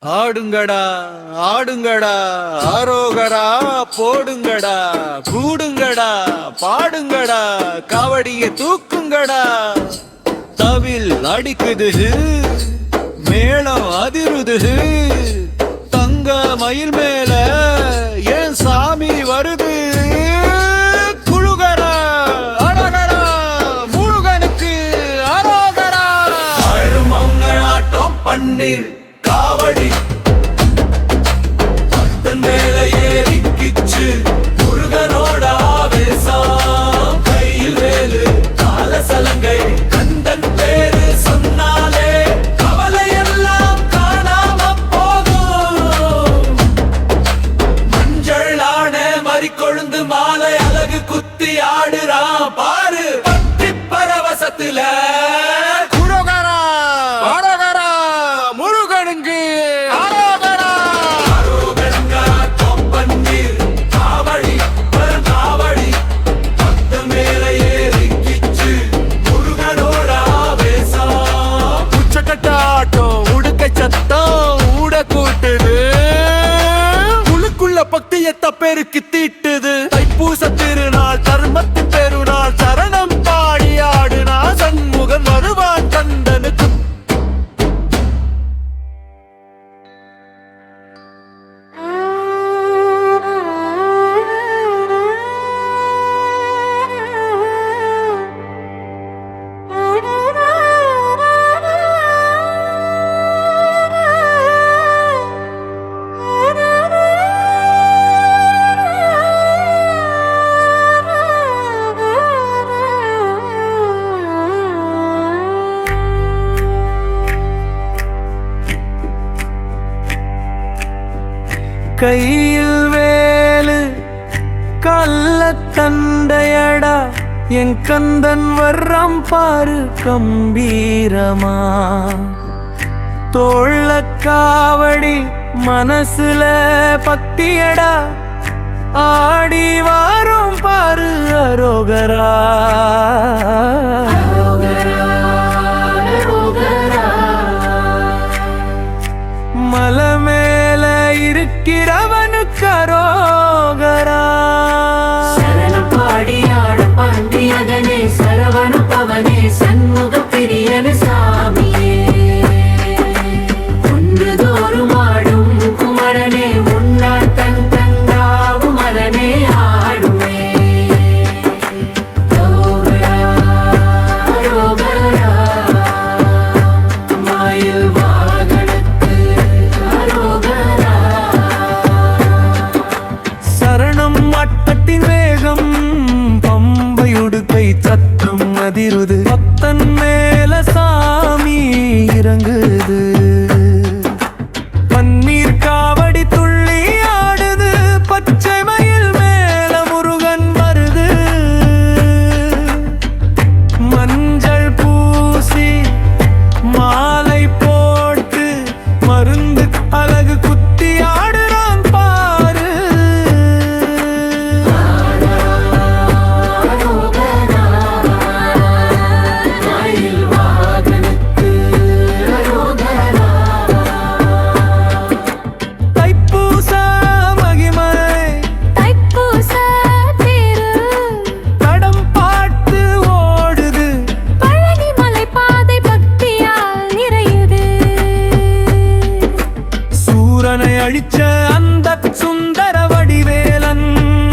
ஆடுங்கடா ஆடுங்கடா ஆரோகரா போடுங்கடா கூடுங்கடா பாடுங்கடா காவடிய தூக்குங்கடா. தவில் அடிக்குது மேளம் அதிருது தங்க மயில் மேல ஏன் சாமி வருது. குழுகரா அழகரா முருகனுக்கு அரோகரா. ஆயிரம் மங்களாட்டம் பன்னீர் காவடி பத்தன் மேல ஏறிக்கிச்சு முருகனோட ஆவேசம். கையில் வேலு கால சலங்கை கந்தன் பேரு சொன்னாலே கவலை எல்லாம் காணாம போகும். மஞ்சள் ஆன மறிக்கொழுந்து மாலை அழகு குத்தி ஆடுறான் பாரு பக்தி பரவசத்துல. பக்தியத்த பெருக்கு தீட்டுது தைப்பூச திருநாள் தர்மத்தின் பெருநாள் சரணம் பாடி ஆடுனா சண்முகன் வருவான் கந்தனுக்கு. கையில் வேலு கள்ள தண்டையடா என் கந்தன் வர்றம் பாரு கம்பீரமா. தோள்ள காவடி மனசுல பக்தியடா ஆடி வாரும் பாரு அரோகரா. மலை மேல இருக்கிறவனுக்கு அரோகரா. சரணம் பாடியாட பாண்டியகனே சரவண பவனே சண்முக பிரியனு சாமியே. ஒன்று தோறும் ஆடும் குமரனே முன்னாள் தன் தந்தாவு மலனே ஆடுமே. அரோகரா மாயில் வேகம் பம்பையுடுக்கை சத்தம் அதிருது பத்தன் மேல சாமி இறங்குது. பன்னீர் காவடி துள்ளி ஆடுது பச்சை மயில் மேல முருகன் வருது. மஞ்சள் பூசி மாலை போட்டு மருந்து அழகு குத்தி ஆடுறான் பாரு. அழிச்ச அந்த சுந்தர வடிவேலன்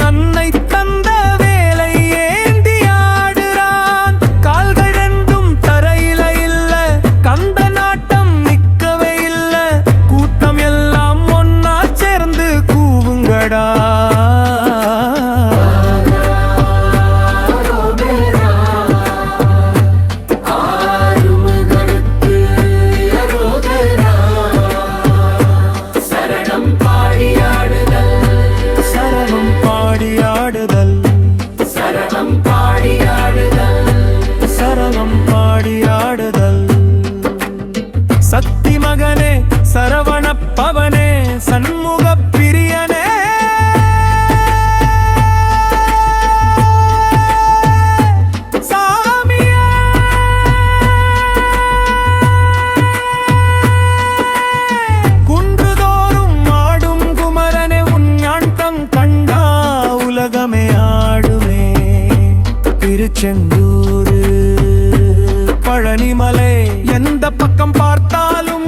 அன்னை தந்த வேலை ஏந்தி ஆடுறான். கால்கள் ரெண்டும் தரையில இல்ல கந்த நாட்டம் நிக்கவே இல்ல கூட்டம் எல்லாம் ஒன்னா சேர்ந்து கூவுங்கடா. சக்தி மகனே சரவண பவனே சண்முக பிரியனே. சாமியே குன்று திருச்செந்தூர் பழனிமலை எந்த பக்கம் பார்த்தாலும்